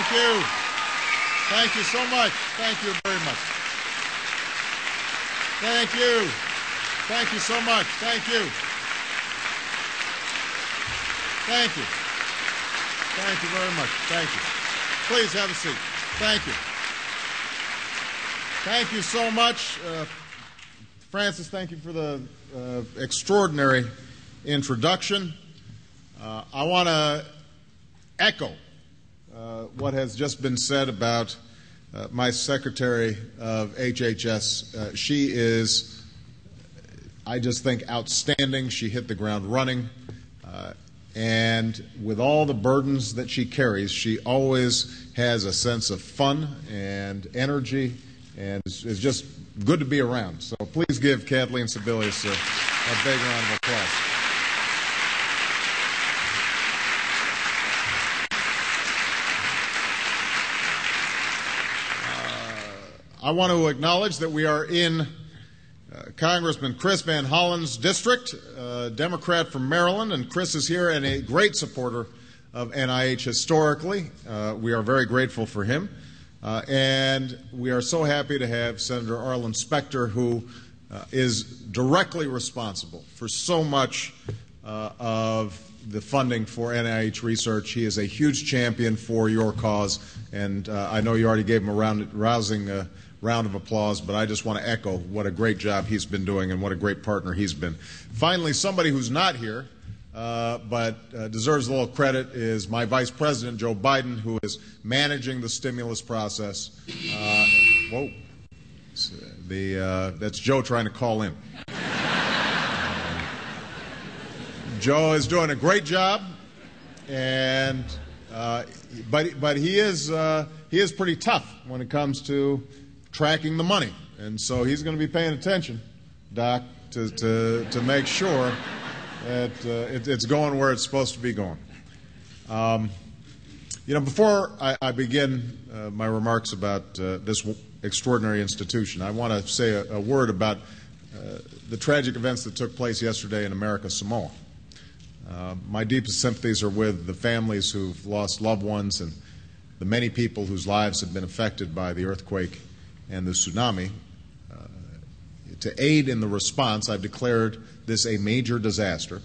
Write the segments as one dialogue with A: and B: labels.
A: Thank you. Thank you so much. Thank you very much. Thank you. Thank you so much. Thank you. Thank you. Thank you very much. Thank you. Please have a seat. Thank you. Thank you so much. Francis, thank you for the extraordinary introduction. I want to echo what has just been said about my Secretary of HHS. She is, I just think, outstanding. She hit the ground running. And with all the burdens that she carries, she always has a sense of fun and energy, and it's just good to be around. So please give Kathleen Sebelius a big round of applause. I want to acknowledge that we are in Congressman Chris Van Hollen's district, a Democrat from Maryland, and Chris is here and a great supporter of NIH historically. We are very grateful for him. And we are so happy to have Senator Arlen Specter, who is directly responsible for so much of the funding for NIH research. He is a huge champion for your cause, and I know you already gave him a rousing round of applause, but I just want to echo what a great job he's been doing and what a great partner he's been. Finally, somebody who's not here but deserves a little credit is my Vice President, Joe Biden, who is managing the stimulus process. Whoa. That's Joe trying to call in. Joe is doing a great job, and but he is pretty tough when it comes to tracking the money, and so he's going to be paying attention, Doc, to make sure that it's going where it's supposed to be going. Before I begin my remarks about this extraordinary institution, I want to say a word about the tragic events that took place yesterday in America Samoa. My deepest sympathies are with the families who've lost loved ones and the many people whose lives have been affected by the earthquake and the tsunami. To aid in the response, I've declared this a major disaster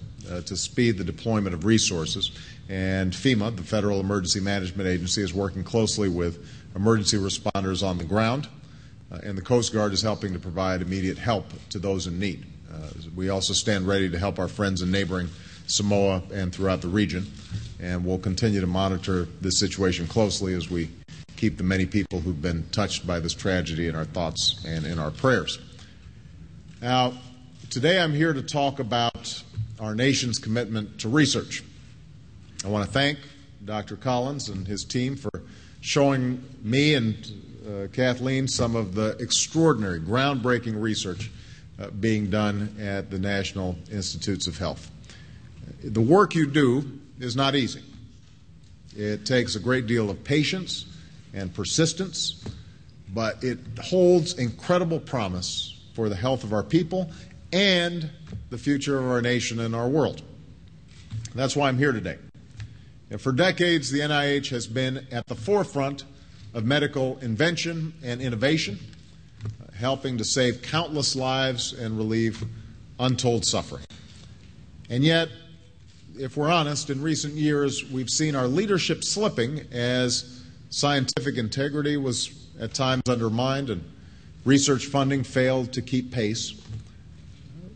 A: to speed the deployment of resources. And FEMA, the Federal Emergency Management Agency, is working closely with emergency responders on the ground, and the Coast Guard is helping to provide immediate help to those in need. We also stand ready to help our friends in neighboring Samoa and throughout the region, and we'll continue to monitor this situation closely as we keep the many people who've been touched by this tragedy in our thoughts and in our prayers. Now, today I'm here to talk about our nation's commitment to research. I want to thank Dr. Collins and his team for showing me and Kathleen some of the extraordinary, groundbreaking research being done at the National Institutes of Health. The work you do is not easy. It takes a great deal of patience and persistence, but it holds incredible promise for the health of our people and the future of our nation and our world. That's why I'm here today. And for decades, the NIH has been at the forefront of medical invention and innovation, helping to save countless lives and relieve untold suffering. And yet, if we're honest, in recent years, we've seen our leadership slipping as scientific integrity was at times undermined and research funding failed to keep pace.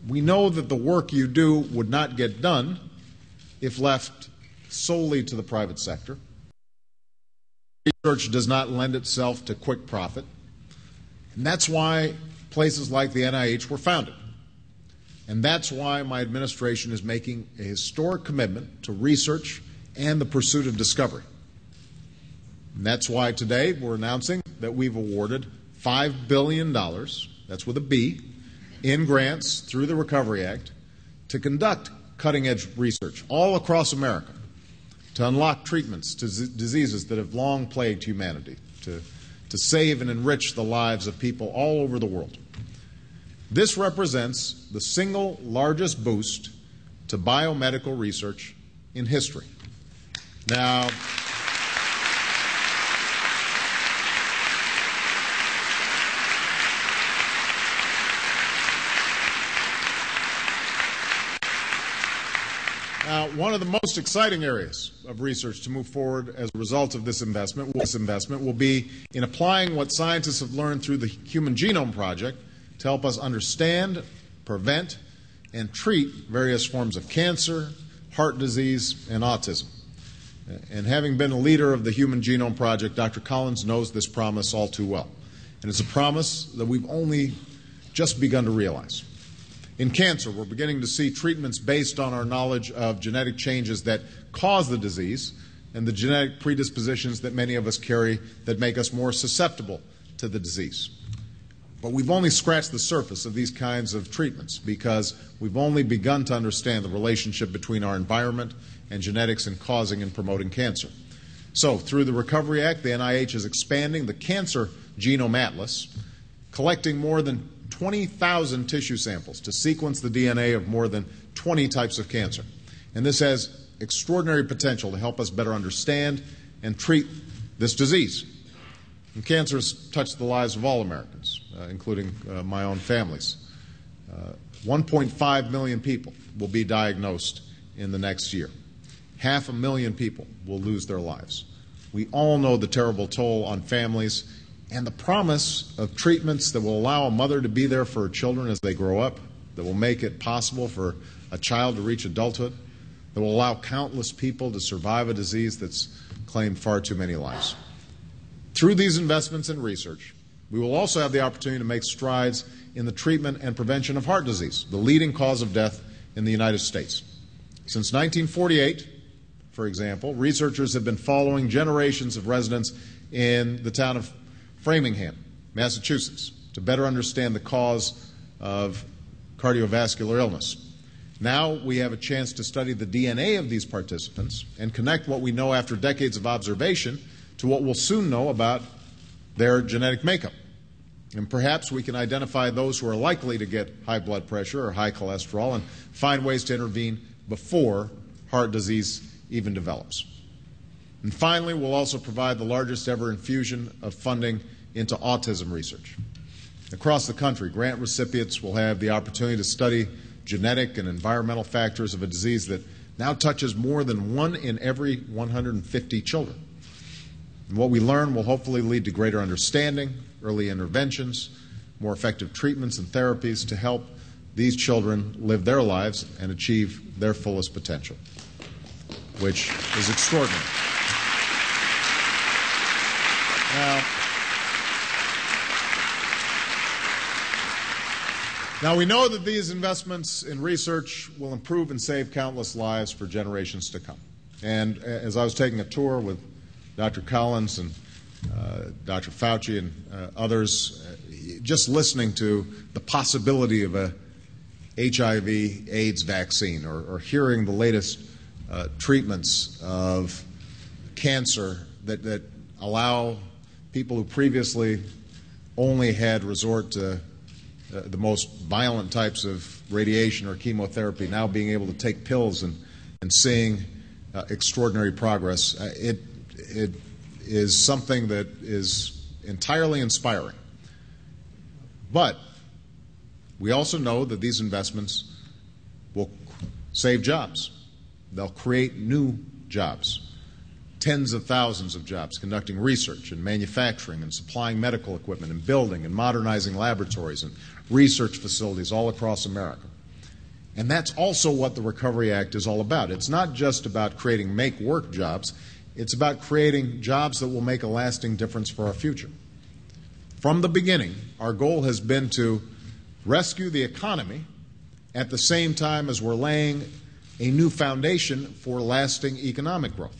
A: We know that the work you do would not get done if left solely to the private sector. Research does not lend itself to quick profit, and that's why places like the NIH were founded. And that's why my administration is making a historic commitment to research and the pursuit of discovery. And that's why today we're announcing that we've awarded $5 billion, that's with a B, in grants through the Recovery Act to conduct cutting-edge research all across America, to unlock treatments to diseases that have long plagued humanity, to save and enrich the lives of people all over the world. This represents the single largest boost to biomedical research in history. Now, one of the most exciting areas of research to move forward as a result of this investment will be in applying what scientists have learned through the Human Genome Project to help us understand, prevent, and treat various forms of cancer, heart disease, and autism. And having been a leader of the Human Genome Project, Dr. Collins knows this promise all too well. And it's a promise that we've only just begun to realize. In cancer, we're beginning to see treatments based on our knowledge of genetic changes that cause the disease and the genetic predispositions that many of us carry that make us more susceptible to the disease. But we've only scratched the surface of these kinds of treatments because we've only begun to understand the relationship between our environment and genetics in causing and promoting cancer. So, through the Recovery Act, the NIH is expanding the Cancer Genome Atlas, collecting more than 20,000 tissue samples to sequence the DNA of more than 20 types of cancer. And this has extraordinary potential to help us better understand and treat this disease. And cancer has touched the lives of all Americans, including my own families. 1.5 million people will be diagnosed in the next year. 500,000 people will lose their lives. We all know the terrible toll on families and the promise of treatments that will allow a mother to be there for her children as they grow up, that will make it possible for a child to reach adulthood, that will allow countless people to survive a disease that's claimed far too many lives. Through these investments in research, we will also have the opportunity to make strides in the treatment and prevention of heart disease, the leading cause of death in the United States. Since 1948, for example, researchers have been following generations of residents in the town of Framingham, Massachusetts, to better understand the cause of cardiovascular illness. Now we have a chance to study the DNA of these participants and connect what we know after decades of observation to what we'll soon know about their genetic makeup. And perhaps we can identify those who are likely to get high blood pressure or high cholesterol and find ways to intervene before heart disease even develops. And finally, we'll also provide the largest ever infusion of funding into autism research. Across the country, grant recipients will have the opportunity to study genetic and environmental factors of a disease that now touches more than 1 in every 150 children. And what we learn will hopefully lead to greater understanding, early interventions, more effective treatments and therapies to help these children live their lives and achieve their fullest potential, which is extraordinary. Now, we know that these investments in research will improve and save countless lives for generations to come. And as I was taking a tour with Dr. Collins and Dr. Fauci and others, just listening to the possibility of a HIV/AIDS vaccine or hearing the latest treatments of cancer that allow people who previously only had resort to the most violent types of radiation or chemotherapy now being able to take pills and seeing extraordinary progress. It is something that is entirely inspiring. But we also know that these investments will save jobs. They'll create new jobs. Tens of thousands of jobs conducting research and manufacturing and supplying medical equipment and building and modernizing laboratories and research facilities all across America. And that's also what the Recovery Act is all about. It's not just about creating make-work jobs. It's about creating jobs that will make a lasting difference for our future. From the beginning, our goal has been to rescue the economy at the same time as we're laying a new foundation for lasting economic growth.